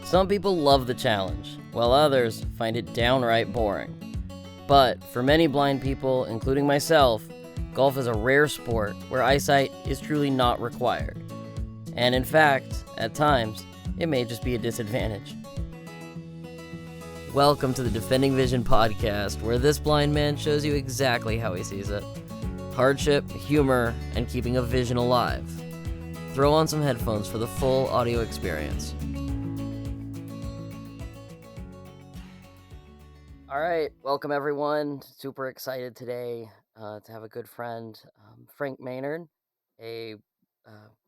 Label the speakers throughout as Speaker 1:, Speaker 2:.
Speaker 1: Some people love the challenge, while others find it downright boring. But for many blind people, including myself, golf is a rare sport where eyesight is truly not required. And in fact, at times, it may just be a disadvantage. Welcome to the Defending Vision podcast, where this blind man shows you exactly how he sees it. Hardship, humor, and keeping a vision alive. Throw on some headphones for the full audio experience. All right, welcome everyone. Super excited today to have a good friend, Frank Maynard, a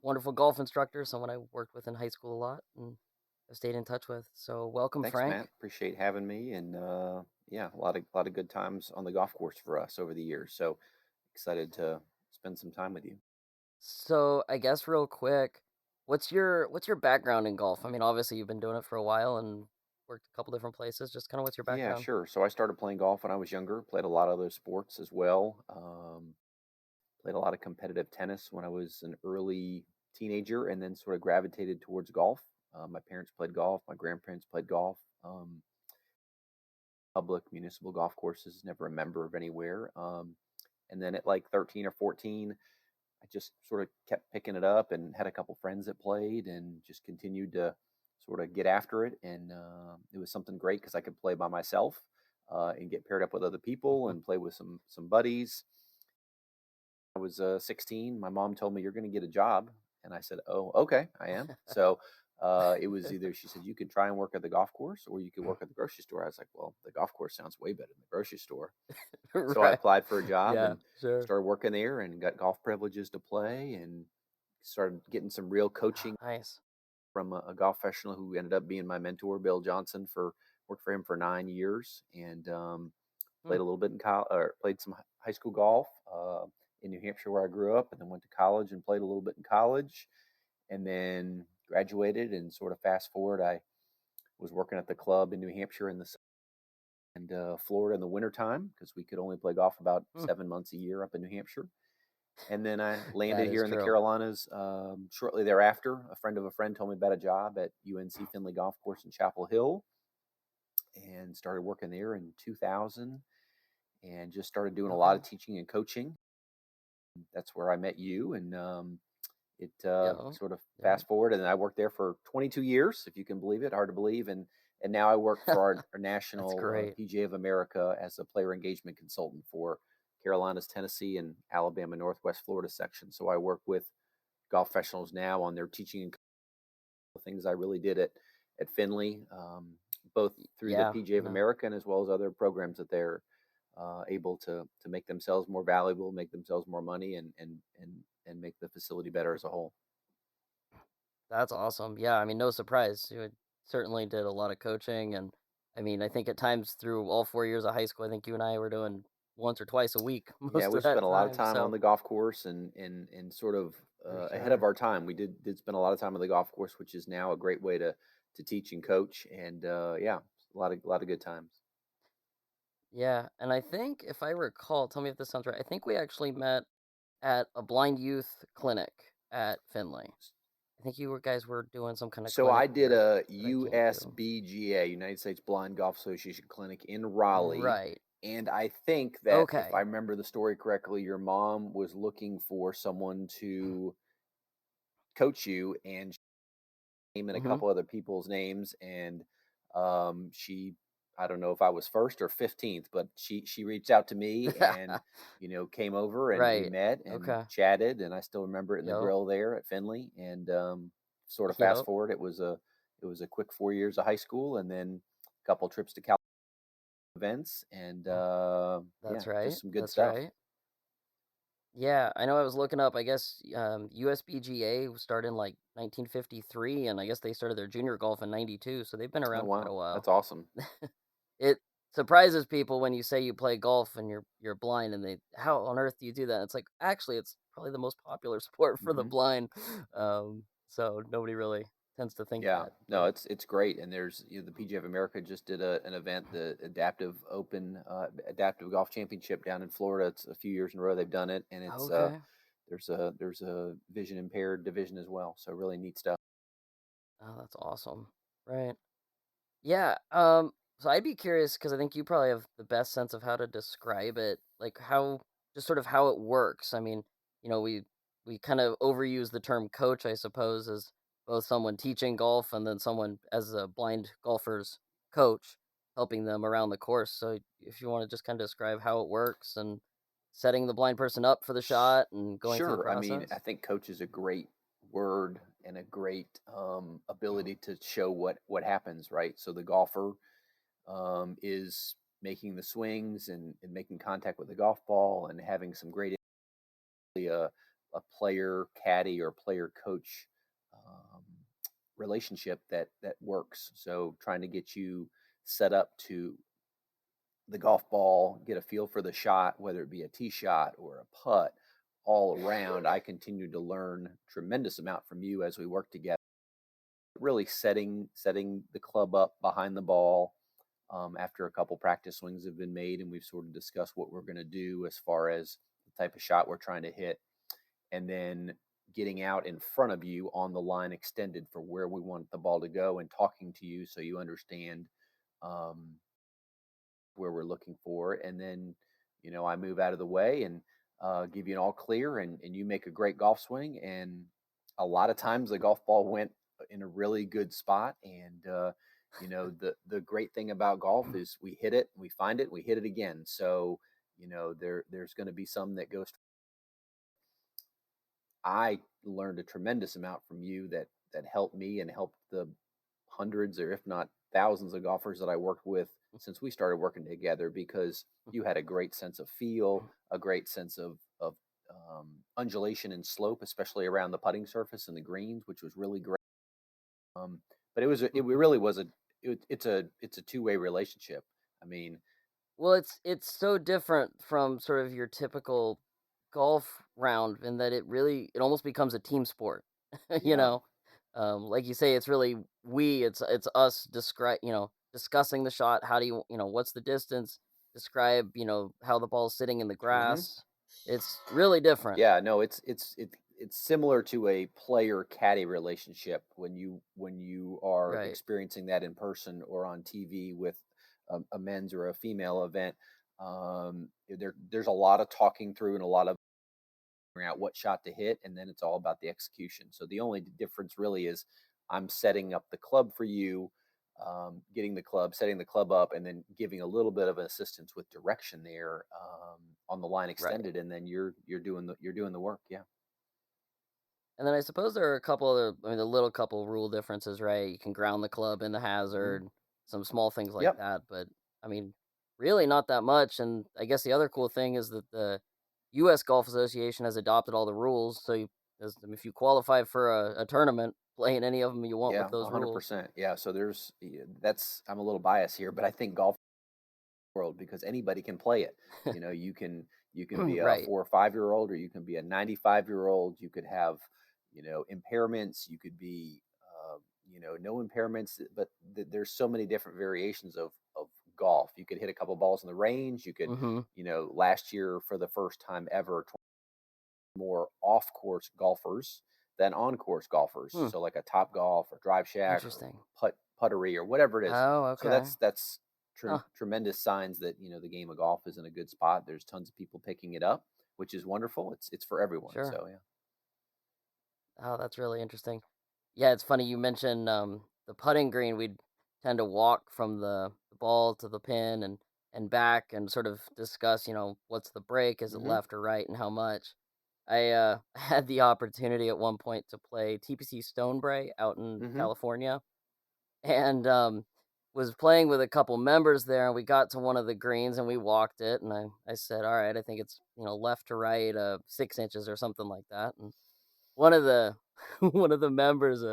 Speaker 1: wonderful golf instructor, someone I worked with in high school a lot and have stayed in touch with. So welcome,
Speaker 2: Thanks,
Speaker 1: Frank.
Speaker 2: Matt. Appreciate having me, and yeah, a lot of good times on the golf course for us over the years. So excited to spend some time with you.
Speaker 1: So I guess real quick, what's your background in golf? I mean, obviously you've been doing it for a while and worked a couple different places. Just kind of what's your
Speaker 2: Yeah,
Speaker 1: background?
Speaker 2: sure. So I started playing golf when I was younger. Played a lot of those sports as well. Played a lot of competitive tennis when I was an early teenager, and then sort of gravitated towards golf. My parents played golf. My grandparents played golf. Public municipal golf courses. Never a member of anywhere. And then at like 13 or 14, I just sort of kept picking it up and had a couple friends that played and just continued to sort of get after it. And it was something great because I could play by myself and get paired up with other people
Speaker 1: Mhm.
Speaker 2: and play with some buddies. I was 16. My mom told me, "You're going to get a job," and I said, "Oh, okay, I am." So it was either she said you could try and work at the golf course or you could work at the grocery store. I was like, "Well, the golf course sounds way better than the grocery store." So I
Speaker 1: Right.
Speaker 2: applied for a job
Speaker 1: Yeah,
Speaker 2: and
Speaker 1: sure.
Speaker 2: started working there and got golf privileges to play and started getting some real
Speaker 1: Ah,
Speaker 2: coaching
Speaker 1: nice.
Speaker 2: from a golf professional who ended up being my mentor, Bill Johnson, for worked for him for 9 years and
Speaker 1: Hmm.
Speaker 2: played a little bit in college or played some high school golf in New Hampshire where I grew up, and then went to college and played a little bit in college, and then graduated and sort of fast forward, I was working at the club in New Hampshire in the and Florida in the wintertime because we could only play golf about
Speaker 1: Hmm.
Speaker 2: 7 months a year up in New Hampshire. And then I
Speaker 1: That
Speaker 2: landed
Speaker 1: is
Speaker 2: here in the
Speaker 1: true.
Speaker 2: Carolinas shortly thereafter. A friend of a friend told me about a job at UNC Finley Golf Course in Chapel Hill and started working there in 2000 and just started doing a lot
Speaker 1: Okay.
Speaker 2: of teaching and coaching. That's where I met you. And it
Speaker 1: Yeah.
Speaker 2: sort of
Speaker 1: Yeah.
Speaker 2: fast forward, and I worked there for 22 years, if you can believe it. Hard to believe. And now I work for our
Speaker 1: That's
Speaker 2: national
Speaker 1: great.
Speaker 2: PGA of America as a player engagement consultant for Carolinas, Tennessee, and Alabama, Northwest Florida section. So I work with golf professionals now on their teaching and things I really did at Finley, both through the
Speaker 1: Yeah.
Speaker 2: PGA of
Speaker 1: No.
Speaker 2: America and as well as other programs that they're able to make themselves more valuable, make themselves more money, and make the facility better as a whole.
Speaker 1: That's awesome. Yeah, I mean, no surprise. You certainly did a lot of coaching, and I mean, I think at times through all 4 years of high school, I think you and I were doing once or twice a week
Speaker 2: Yeah,
Speaker 1: most
Speaker 2: we
Speaker 1: of that
Speaker 2: spent a lot of
Speaker 1: time.
Speaker 2: time on
Speaker 1: So
Speaker 2: the golf course and sort of
Speaker 1: for
Speaker 2: ahead of
Speaker 1: sure.
Speaker 2: our time. We did spend a lot of time on the golf course, which is now a great way to teach and coach. And yeah, a lot of good times.
Speaker 1: Yeah, and I think if I recall, tell me if this sounds right. I think we actually met at a blind youth clinic at Finley. I think guys were doing some kind of
Speaker 2: So
Speaker 1: clinic
Speaker 2: I did
Speaker 1: there
Speaker 2: a
Speaker 1: that I came to.
Speaker 2: USBGA, United States Blind Golf Association clinic in Raleigh.
Speaker 1: Right.
Speaker 2: And I think that if I
Speaker 1: Okay.
Speaker 2: remember the story correctly, your mom was looking for someone to coach you, and name and a
Speaker 1: Mm-hmm.
Speaker 2: couple other people's names, and she, I don't know if I was first or 15th, but she reached out to me and came over and we
Speaker 1: Right.
Speaker 2: met and
Speaker 1: Okay.
Speaker 2: chatted, and I still remember it in the
Speaker 1: Yep.
Speaker 2: grill there at Finley. And sort of fast
Speaker 1: Yep.
Speaker 2: forward, it was a quick 4 years of high school and then a couple trips to Cal events, and yeah,
Speaker 1: That's right.
Speaker 2: just some good
Speaker 1: That's
Speaker 2: stuff.
Speaker 1: right. Yeah, I know I was looking up, I guess USBGA started in like 1953, and I guess they started their junior golf in 92, so they've been
Speaker 2: Oh
Speaker 1: around quite a
Speaker 2: wow,
Speaker 1: while.
Speaker 2: that's awesome.
Speaker 1: It surprises people when you say you play golf and you're blind and they how on earth do you do that? It's like actually it's probably the most popular sport for the
Speaker 2: Hmm.
Speaker 1: blind. So nobody really tends to think
Speaker 2: Yeah,
Speaker 1: that,
Speaker 2: no,
Speaker 1: but
Speaker 2: it's great, and there's the PGA of America just did an event, the Adaptive Open, Adaptive Golf Championship down in Florida. It's a few years in a row they've done it, and it's
Speaker 1: okay.
Speaker 2: there's a vision impaired division as well, so really neat stuff.
Speaker 1: Oh, that's awesome. Right. Yeah. So I'd be curious because I think you probably have the best sense of how to describe it, like how just sort of how it works. I mean, we kind of overuse the term coach, I suppose, as both someone teaching golf and then someone as a blind golfer's coach, helping them around the course. So if you want to just kind of describe how it works and setting the blind person up for the shot and going through the
Speaker 2: Sure. I mean, I
Speaker 1: process.
Speaker 2: think coach is a great word and a great ability to show what happens, right? So the golfer is making the swings and making contact with the golf ball and having some great a player caddy or player coach um, relationship that works. So trying to get you set up to the golf ball, get a feel for the shot, whether it be a tee shot or a putt, all around. I continue to learn tremendous amount from you as we work together. Really setting the club up behind the ball after a couple practice swings have been made, and we've sort of discussed what we're going to do as far as the type of shot we're trying to hit, and then getting out in front of you on the line extended for where we want the ball to go, and talking to you so you understand um, where we're looking for. And then, I move out of the way and give you an all clear, and you make a great golf swing. And a lot of times the golf ball went in a really good spot. And, the great thing about golf is we hit it, we find it, we hit it again. So, there's going to be some that goes. I learned a tremendous amount from you that helped me and helped the hundreds or if not thousands of golfers that I worked with since we started working together, because you had a great sense of feel, a great sense of undulation and slope, especially around the putting surface and the greens, which was really great. Um, but it really was it's a two-way relationship. I mean,
Speaker 1: Well, it's so different from sort of your typical golf round in that it almost becomes a team sport. you
Speaker 2: yeah.
Speaker 1: know, like you say, it's really it's us discussing the shot. How do what's the distance? Describe how the ball's sitting in the
Speaker 2: hmm
Speaker 1: grass. It's really different,
Speaker 2: Yeah, no, it's similar to a player caddy relationship when you are
Speaker 1: right?
Speaker 2: experiencing that in person or on TV with a men's or a female event. There's a lot of talking through and a lot of figuring out what shot to hit, and then it's all about the execution. So the only difference really is I'm setting up the club for you, getting the club, setting the club up, and then giving a little bit of assistance with direction there on the line
Speaker 1: Right.
Speaker 2: extended, and then you're doing the work. Yeah.
Speaker 1: And then I suppose there are a couple other, I mean, the little couple rule differences, right? You can ground the club in the
Speaker 2: hmm
Speaker 1: hazard, some small things like
Speaker 2: Yep.
Speaker 1: that. But I mean, really not that much. And I guess the other cool thing is that the U.S. Golf Association has adopted all the rules. So if you qualify for a tournament, play in any of them you want with
Speaker 2: Yeah.
Speaker 1: those rules.
Speaker 2: 100%. Yeah. So that's I'm a little biased here, but I think golf world because anybody can play it. You can be a
Speaker 1: Right.
Speaker 2: 4 or 5 year old, or you can be a 95-year old. You could have impairments. You could be no impairments, but there's so many different variations of golf. You could hit a couple balls in the range. You could
Speaker 1: Mm-hmm.
Speaker 2: last year for the first time ever more off course golfers than on course golfers.
Speaker 1: Hmm.
Speaker 2: So like a Top Golf or Drive Shack or
Speaker 1: Interesting.
Speaker 2: puttery or whatever it is.
Speaker 1: Oh,
Speaker 2: So
Speaker 1: okay.
Speaker 2: that's
Speaker 1: Huh.
Speaker 2: tremendous signs that the game of golf is in a good spot. There's tons of people picking it up, which is wonderful. It's for everyone.
Speaker 1: Sure.
Speaker 2: So yeah.
Speaker 1: Oh, that's really interesting. Yeah, it's funny you mentioned the putting green. We'd tend to walk from the ball to the pin and back and sort of discuss, what's the break, is it
Speaker 2: hmm
Speaker 1: left or right, and how much. I had the opportunity at one point to play TPC Stonebray out in
Speaker 2: hmm
Speaker 1: California, and was playing with a couple members there, and we got to one of the greens and we walked it, and I said, all right, I think it's left to right, 6 inches or something like that, and one of the one of the members,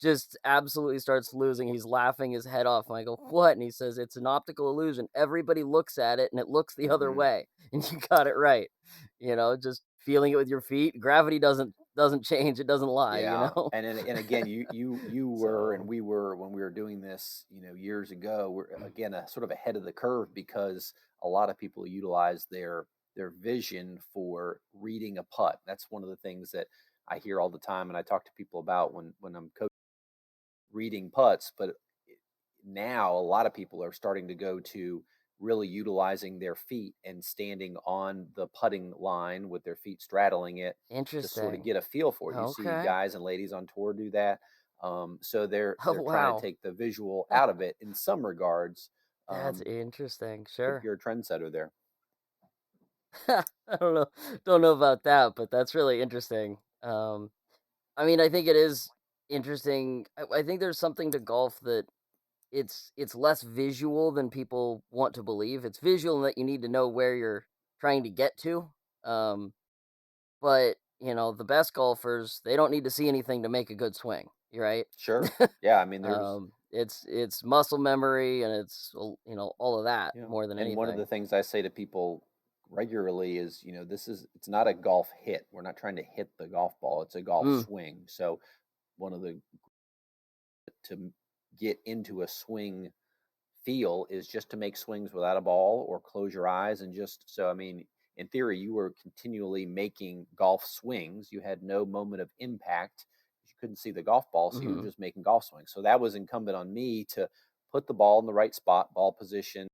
Speaker 1: just absolutely starts losing. He's laughing his head off, and I go, "What?" And he says, "It's an optical illusion. Everybody looks at it, and it looks the other
Speaker 2: hmm
Speaker 1: way." And you got it right. Just feeling it with your feet. Gravity doesn't change. It doesn't lie.
Speaker 2: Yeah, and again, you were and
Speaker 1: So
Speaker 2: we were when we were doing this, years ago. We're again sort of ahead of the curve because a lot of people utilize their vision for reading a putt. That's one of the things that I hear all the time, and I talk to people about when I'm coaching reading putts. But now a lot of people are starting to go to really utilizing their feet and standing on the putting line with their feet straddling it to sort of
Speaker 1: Interesting.
Speaker 2: get a feel for it. You see
Speaker 1: Okay.
Speaker 2: guys and ladies on tour do that. So
Speaker 1: Oh,
Speaker 2: they're trying to
Speaker 1: wow.
Speaker 2: take the visual out of it in some regards.
Speaker 1: That's
Speaker 2: Um,
Speaker 1: interesting.
Speaker 2: but
Speaker 1: Sure.
Speaker 2: you're a trendsetter there.
Speaker 1: I don't know about that, but that's really interesting. I mean, I think it is interesting. I think there's something to golf that it's less visual than people want to believe. It's visual in that you need to know where you're trying to get to. Um, but the best golfers, they don't need to see anything to make a good swing. You're right.
Speaker 2: Sure. Yeah. I mean, there's
Speaker 1: It's muscle memory and it's all of that more than
Speaker 2: and one of the
Speaker 1: anything.
Speaker 2: things I say to people regularly is, it's not a golf hit. We're not trying to hit the golf ball. It's a golf
Speaker 1: Mm,
Speaker 2: swing. So one of the to get into a swing feel is just to make swings without a ball or close your eyes and just so I mean in theory you were continually making golf swings. You had no moment of impact. You couldn't see the golf ball, so you were
Speaker 1: hmm
Speaker 2: just making golf swings. So that was incumbent on me to put the ball in the right spot, ball position,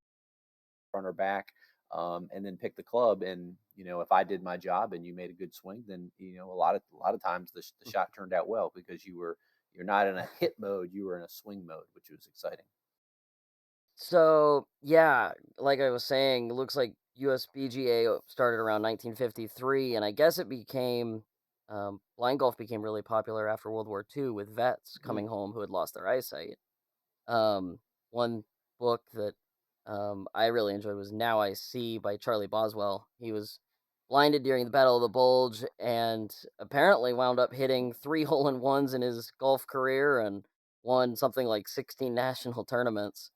Speaker 2: front or back, and then pick the club. And if I did my job and you made a good swing, then a lot of times the shot turned out well because you're not in a hit mode, you were in a swing mode, which was exciting.
Speaker 1: So yeah, like I was saying, it looks like USBGA started around 1953, and I guess it became blind golf became really popular after World War II with vets
Speaker 2: Mm.
Speaker 1: coming home who had lost their eyesight. One book that I really enjoyed was Now I See by Charlie Boswell. He was blinded during the Battle of the Bulge and apparently wound up hitting three hole-in-ones in his golf career and won something like 16 national tournaments.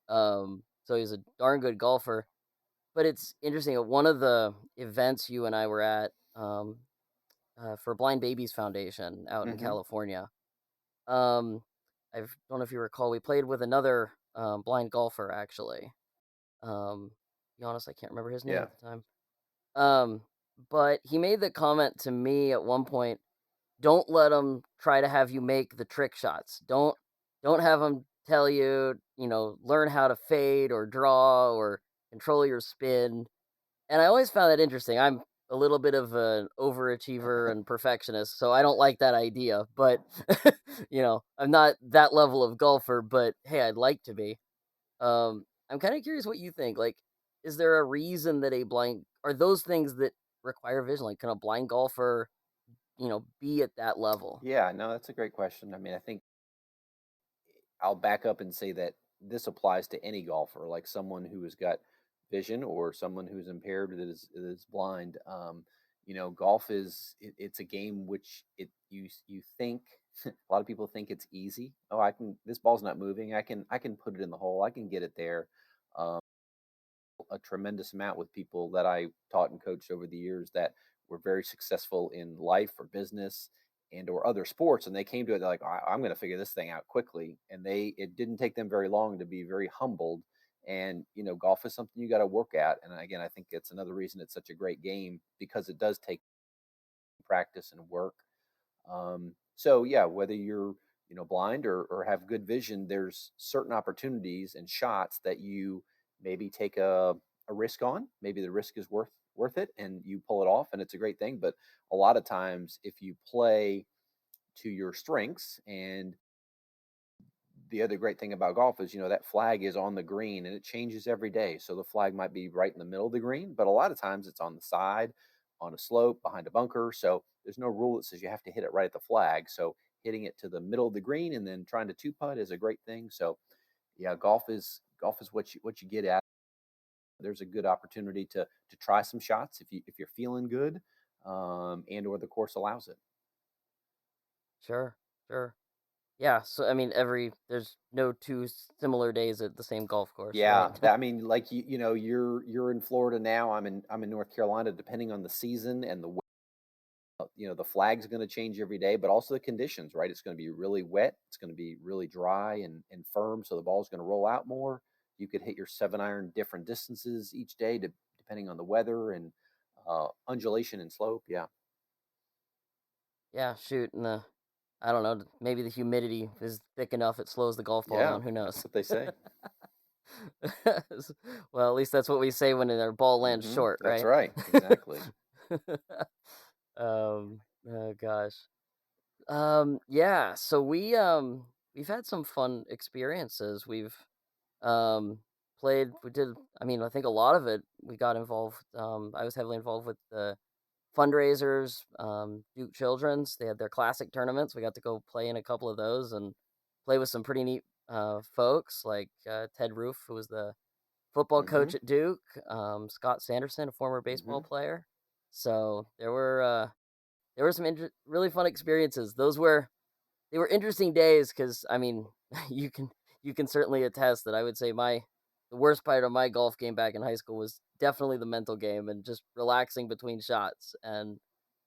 Speaker 1: So he's a darn good golfer. But it's interesting. At one of the events you and I were at for Blind Babies Foundation out in
Speaker 2: Hmm.
Speaker 1: California, um, I don't know if you recall, we played with another blind golfer actually. To be honest, I can't remember his name
Speaker 2: Yeah.
Speaker 1: at the time. Um, but he made the comment to me at one point, don't let them try to have you make the trick shots. Don't have them tell you, learn how to fade or draw or control your spin. And I always found that interesting. I'm a little bit of an overachiever and perfectionist, so I don't like that idea. But I'm not that level of golfer, but hey, I'd like to be. I'm kind of curious what you think. Like, is there a reason that a blind are those things that require vision? Like, can a blind golfer, be at that level?
Speaker 2: Yeah, no, that's a great question. I mean, I think I'll back up and say that this applies to any golfer, like someone who has got vision or someone who's impaired that is blind. Golf it's a game which you think a lot of people think it's easy. Oh, I can. This ball's not moving. I can put it in the hole. I can get it there. Um, a tremendous amount with people that I taught and coached over the years that were very successful in life or business and or other sports, and they came to it, they're like, I'm going to figure this thing out quickly, and it didn't take them very long to be very humbled. And golf is something you got to work at, and again, I think it's another reason it's such a great game because it does take practice and work. So yeah, whether you're blind or have good vision, there's certain opportunities and shots that you maybe take a risk on. Maybe the risk is worth it, and you pull it off, and it's a great thing. But a lot of times, if you play to your strengths, and the other great thing about golf is that flag is on the green and it changes every day. So the flag might be right in the middle of the green, but a lot of times it's on the side, on a slope, behind a bunker. So there's no rule that says you have to hit it right at the flag. So hitting it to the middle of the green and then trying to two putt is a great thing. So yeah, golf is what you get at. There's a good opportunity to try some shots if you're feeling good, and or the course allows it.
Speaker 1: Sure, sure. Yeah. So I mean, there's no two similar days at the same golf course, right?
Speaker 2: Yeah, I mean, like you're in Florida now. I'm in North Carolina. Depending on the season and the flag's going to change every day, but also the conditions, right? It's going to be really wet. It's going to be really dry and firm, so the ball's going to roll out more. You could hit your 7 iron different distances each day, depending on the weather and undulation and slope. Yeah,
Speaker 1: Yeah. Shoot. And I don't know, maybe the humidity is thick enough it slows the golf ball
Speaker 2: Yeah,
Speaker 1: down. Who
Speaker 2: that's
Speaker 1: knows?
Speaker 2: what they say.
Speaker 1: Well, at least that's what we say when our ball lands short,
Speaker 2: That's
Speaker 1: right?
Speaker 2: right. Exactly.
Speaker 1: Oh gosh. Yeah, so we've had some fun experiences. We've um we did, I mean, I think a lot of it we got involved. I was heavily involved with the fundraisers, Duke Children's. They had their classic tournaments. We got to go play in a couple of those and play with some pretty neat folks like Ted Roof, who was the football
Speaker 2: hmm
Speaker 1: coach at Duke, Scott Sanderson, a former baseball
Speaker 2: hmm
Speaker 1: player. So there were some really fun experiences. They were interesting days because, I mean, you can you can certainly attest that I would say the worst part of my golf game back in high school was definitely the mental game and just relaxing between shots. And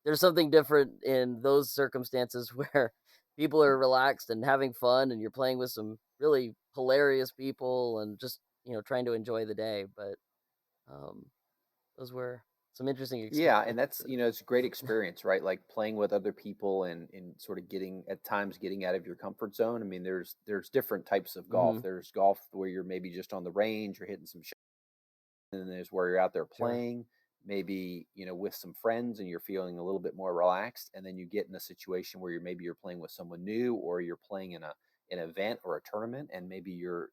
Speaker 1: there's something different in those circumstances where people are relaxed and having fun, and you're playing with some really hilarious people and just trying to enjoy the day. But um, those were some interesting
Speaker 2: Yeah, and that's,
Speaker 1: experiences.
Speaker 2: it's a great experience, right? Like playing with other people and sort of getting at times getting out of your comfort zone. I mean, there's different types of golf.
Speaker 1: Hmm.
Speaker 2: There's golf where you're maybe just on the range, you're hitting some shots, and then there's where you're out there
Speaker 1: Sure.
Speaker 2: playing, maybe, with some friends and you're feeling a little bit more relaxed, and then you get in a situation where you're playing with someone new, or you're playing in an event or a tournament, and maybe your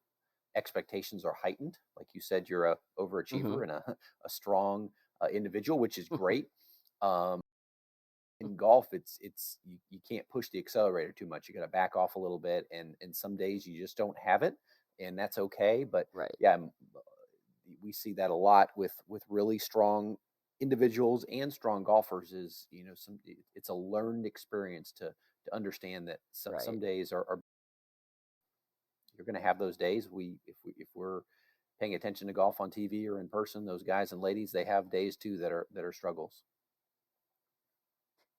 Speaker 2: expectations are heightened. Like you said, you're a
Speaker 1: Hmm.
Speaker 2: overachiever and a strong individual, which is great. Um, in golf, you can't push the accelerator too much. You got to back off a little bit, and some days you just don't have it, and that's okay. But
Speaker 1: Right.
Speaker 2: yeah, we see that a lot with really strong individuals and strong golfers. Is it's a learned experience to understand that some
Speaker 1: Right.
Speaker 2: days are you're going to have those days. If we're paying attention to golf on TV or in person, those guys and ladies, they have days too that are struggles.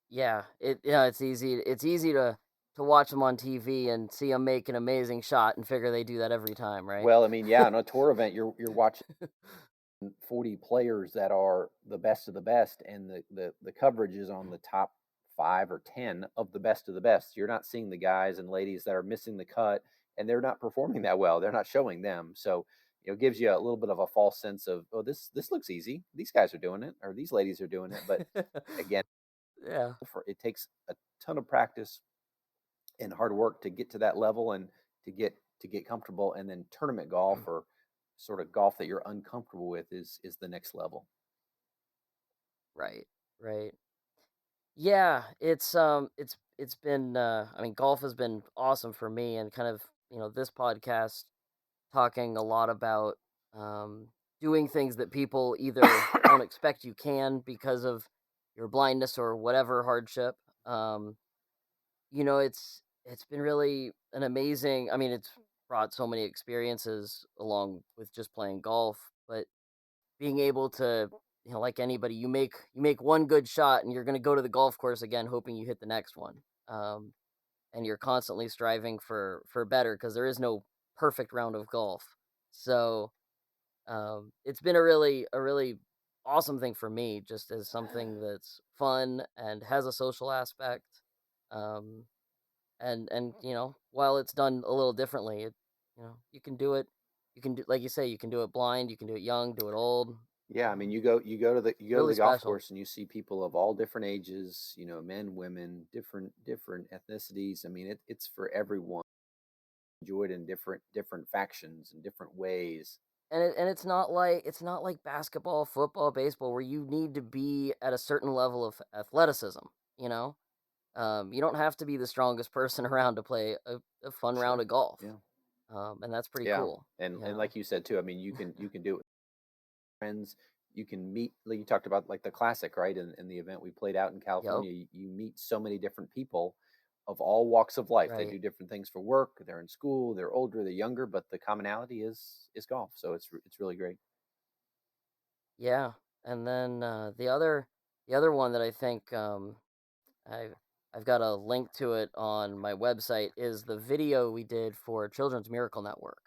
Speaker 1: Yeah, it's easy to watch them on TV and see them make an amazing shot and figure they do that every time, right?
Speaker 2: Well, I mean, yeah, on a tour event, you're watching 40 players that are the best of the best, and the coverage is on the top 5 or 10 of the best of the best. You're not seeing the guys and ladies that are missing the cut, and they're not performing that well. They're not showing them. So it gives you a little bit of a false sense of, oh, this looks easy. These guys are doing it, or these ladies are doing it. But again,
Speaker 1: Yeah.
Speaker 2: it takes a ton of practice and hard work to get to that level, and to get comfortable. And then tournament golf, or sort of golf that you're uncomfortable with, is the next level.
Speaker 1: Right. Right. Yeah, it's been I mean, golf has been awesome for me, and kind of, this podcast talking a lot about um doing things that people either don't expect you can because of your blindness or whatever hardship. Um it's been really an amazing, I mean, it's brought so many experiences along with just playing golf, but being able to, like anybody, you make one good shot and you're going to go to the golf course again hoping you hit the next one. Um and you're constantly striving for better because there is no perfect round of golf. So, it's been a really awesome thing for me, just as something that's fun and has a social aspect. Um and while it's done a little differently, you can do it. You can do, like you say, you can do it blind, you can do it young, do it old.
Speaker 2: Yeah, I mean,
Speaker 1: um,
Speaker 2: you
Speaker 1: it's
Speaker 2: go to
Speaker 1: really
Speaker 2: the golf
Speaker 1: special.
Speaker 2: course, and you see people of all different ages, men, women, different ethnicities. I mean, it's for everyone. Enjoyed in different factions and different ways.
Speaker 1: And it's not like basketball, football, baseball, where you need to be at a certain level of athleticism. you know you don't have to be the strongest person around to play a fun round
Speaker 2: Sure.
Speaker 1: of golf.
Speaker 2: Yeah.
Speaker 1: And that's pretty
Speaker 2: Yeah.
Speaker 1: cool.
Speaker 2: And like you said too, I mean, you can do it with friends. You can meet, like you talked about, like the classic, right? In the event we played out in
Speaker 1: Yep.
Speaker 2: California, you meet so many different people of all walks of life. They
Speaker 1: Right.
Speaker 2: do different things for work. They're in school. They're older. They're younger. But the commonality is golf. So it's really great.
Speaker 1: Yeah. And then the other one that I think, I've I've got a link to it on my website, is the video we did for Children's Miracle Network.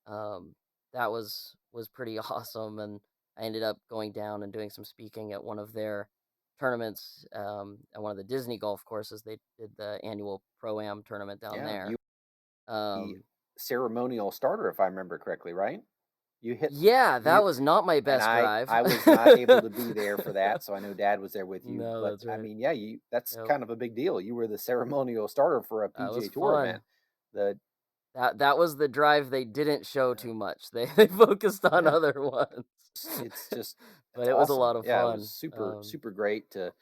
Speaker 1: Um, that was pretty awesome, and I ended up going down and doing some speaking at one of their tournaments at one of the Disney golf courses. They did the annual Pro-Am tournament down
Speaker 2: Yeah, you
Speaker 1: there.
Speaker 2: the
Speaker 1: Um,
Speaker 2: ceremonial starter, if I remember correctly, right? You hit
Speaker 1: yeah, that
Speaker 2: you
Speaker 1: was not my
Speaker 2: and
Speaker 1: best drive.
Speaker 2: I was not able to be there for that, so I know Dad was there with you.
Speaker 1: No,
Speaker 2: But
Speaker 1: that's
Speaker 2: I
Speaker 1: right.
Speaker 2: mean, yeah, you that's
Speaker 1: Yep,
Speaker 2: kind of a big deal. You were the ceremonial starter for a
Speaker 1: that was
Speaker 2: PGA Tour event.
Speaker 1: fun.
Speaker 2: The
Speaker 1: That was the drive they didn't show too much. They focused on
Speaker 2: yeah,
Speaker 1: other ones.
Speaker 2: it's just
Speaker 1: But
Speaker 2: it's
Speaker 1: it was a
Speaker 2: awesome.
Speaker 1: lot of
Speaker 2: Yeah, it was
Speaker 1: fun.
Speaker 2: super great to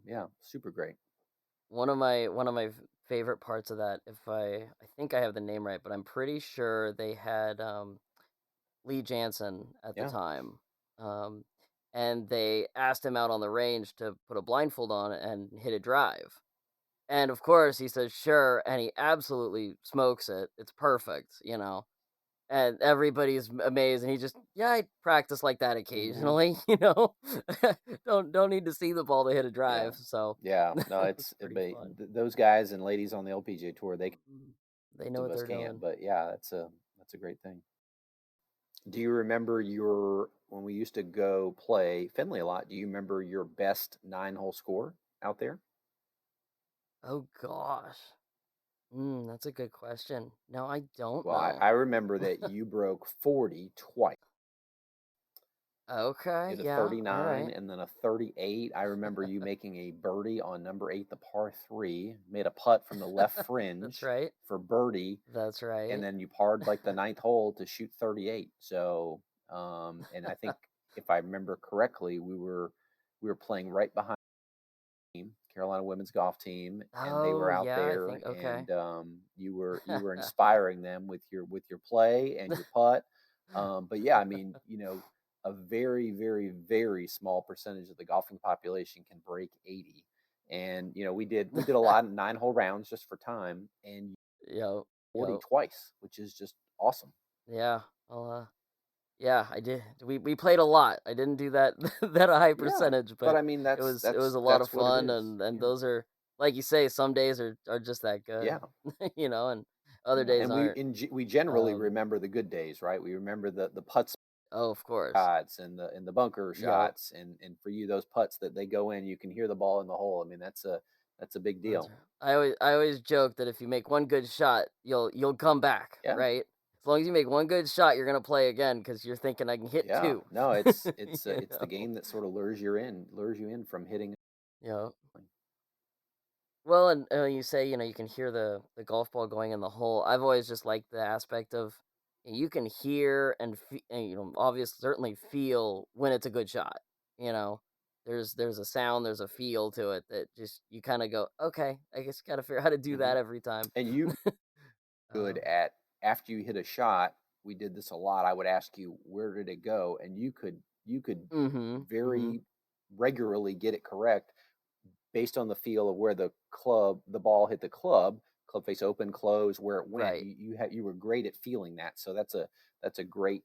Speaker 2: yeah, super great.
Speaker 1: One of my favorite parts of that, if I think I have the name right, but I'm pretty sure they had Lee Jansen at the
Speaker 2: Yeah.
Speaker 1: time. Um, and they asked him out on the range to put a blindfold on and hit a drive. And of course he says sure, and he absolutely smokes it. It's perfect. And everybody's amazed, and he just, yeah, I practice like that
Speaker 2: Hmm.
Speaker 1: occasionally. Don't need to see the ball to hit a
Speaker 2: Yeah.
Speaker 1: drive, so
Speaker 2: Yeah. No,
Speaker 1: it's pretty fun.
Speaker 2: those guys and ladies on the LPGA tour,
Speaker 1: Mhm. They know
Speaker 2: most of
Speaker 1: what
Speaker 2: us
Speaker 1: they're
Speaker 2: can't.
Speaker 1: doing.
Speaker 2: But yeah, that's a great thing. Do you remember your when we used to go play Finley a lot? Do you remember your best 9-hole score out there?
Speaker 1: Oh gosh. That's a good question. No, I don't
Speaker 2: Well,
Speaker 1: know.
Speaker 2: I remember that you broke 40 twice. You
Speaker 1: Okay,
Speaker 2: had a
Speaker 1: yeah, all
Speaker 2: 39
Speaker 1: right.
Speaker 2: and then a 38. I remember you making a birdie on number 8, the par 3, made a putt from the left
Speaker 1: That's
Speaker 2: fringe
Speaker 1: right.
Speaker 2: for birdie,
Speaker 1: That's
Speaker 2: and
Speaker 1: right.
Speaker 2: then you parred like the ninth hole to shoot 38. So, and I think if I remember correctly, we were playing right behind team, Carolina women's golf team, and they were
Speaker 1: Oh,
Speaker 2: out
Speaker 1: yeah, I
Speaker 2: there,
Speaker 1: think okay.
Speaker 2: and you were inspiring them with your play and your putt. But yeah, I mean, a very, very, very small percentage of the golfing population can break 80. And we did a lot of 9-hole rounds just for time, and
Speaker 1: Yep,
Speaker 2: 40
Speaker 1: yep.
Speaker 2: twice, which is just awesome.
Speaker 1: Yeah, well, yeah, I did. We played a lot. I didn't do that that high
Speaker 2: Yeah,
Speaker 1: percentage,
Speaker 2: but
Speaker 1: but
Speaker 2: I mean
Speaker 1: it was
Speaker 2: that's
Speaker 1: a lot of
Speaker 2: that's what it
Speaker 1: fun,
Speaker 2: is.
Speaker 1: and
Speaker 2: Yeah,
Speaker 1: those are, like you say, some days are just that good,
Speaker 2: yeah.
Speaker 1: and other
Speaker 2: Yeah,
Speaker 1: days
Speaker 2: and
Speaker 1: aren't.
Speaker 2: we generally
Speaker 1: Um,
Speaker 2: remember the good days, right? We remember the putts
Speaker 1: oh, of course.
Speaker 2: shots and the bunker
Speaker 1: Yep.
Speaker 2: shots, and for you those putts that they go in, you can hear the ball in the hole. I mean, that's a big
Speaker 1: That's
Speaker 2: deal.
Speaker 1: right. I always joke that if you make one good shot, you'll come back,
Speaker 2: Yeah,
Speaker 1: right? As long as you make one good shot, you're gonna play again because you're thinking I can hit
Speaker 2: yeah.
Speaker 1: two.
Speaker 2: No, it's
Speaker 1: You
Speaker 2: it's the
Speaker 1: know?
Speaker 2: game that sort of lures you in from hitting.
Speaker 1: Yeah. Well, and you say, you can hear the golf ball going in the hole. I've always just liked the aspect of you can hear and obviously certainly feel when it's a good shot. You know, there's a sound, there's a feel to it that just you kind of go, okay, I guess got to figure out how to do
Speaker 2: Hmm.
Speaker 1: that every time.
Speaker 2: And you good
Speaker 1: Um,
Speaker 2: at after you hit a shot. We did this a lot. I would ask you, where did it go, and you could
Speaker 1: mm-hmm, mm-hmm.
Speaker 2: very regularly get it correct based on the feel of where the ball hit the club face open, close, where it went.
Speaker 1: Right.
Speaker 2: You were great at feeling that. So that's a great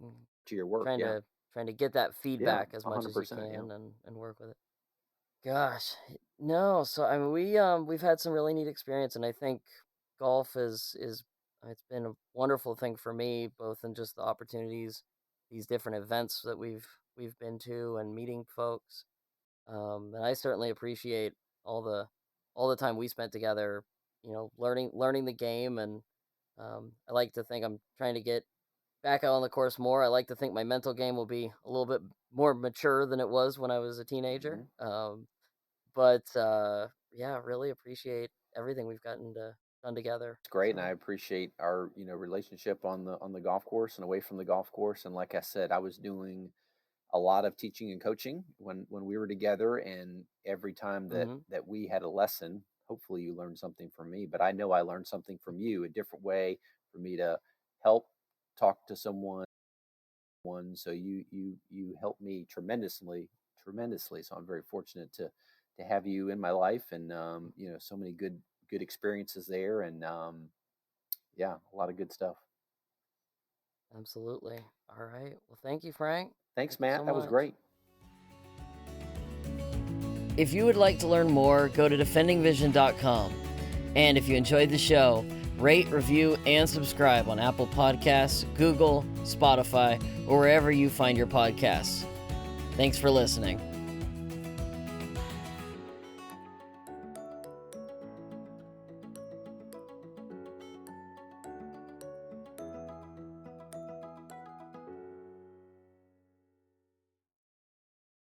Speaker 1: Mm.
Speaker 2: to your work.
Speaker 1: Trying
Speaker 2: Yeah,
Speaker 1: to trying to get that
Speaker 2: yeah,
Speaker 1: feedback as
Speaker 2: a
Speaker 1: much
Speaker 2: hundred
Speaker 1: as you
Speaker 2: percent. Yeah,
Speaker 1: can and work with it. Gosh, no. So I mean, we've had some really neat experience, and I think golf is it's been a wonderful thing for me, both in just the opportunities, these different events that we've been to, and meeting folks. And I certainly appreciate all the all the time we spent together, learning the game, and I like to think I'm trying to get back out on the course more. I like to think my mental game will be a little bit more mature than it was when I was a teenager.
Speaker 2: hmm
Speaker 1: But yeah, really appreciate everything we've gotten to done together.
Speaker 2: it's great, and I
Speaker 1: So,
Speaker 2: appreciate our relationship on the golf course and away from the golf course. And like I said, I was doing a lot of teaching and coaching when we were together, and every time that
Speaker 1: hmm
Speaker 2: that we had a lesson, hopefully you learned something from me, but I know I learned something from you, a different way for me to help talk to someone. So you helped me tremendously, so I'm very fortunate to have you in my life, and so many good experiences there, and yeah, a lot of good stuff.
Speaker 1: absolutely. All right. Well, thank you, Frank.
Speaker 2: Thanks,
Speaker 1: Thank you so
Speaker 2: Matt, that was
Speaker 1: much.
Speaker 2: great.
Speaker 1: If you would like to learn more, go to defendingvision.com. And if you enjoyed the show, rate, review, and subscribe on Apple Podcasts, Google, Spotify, or wherever you find your podcasts. Thanks for listening.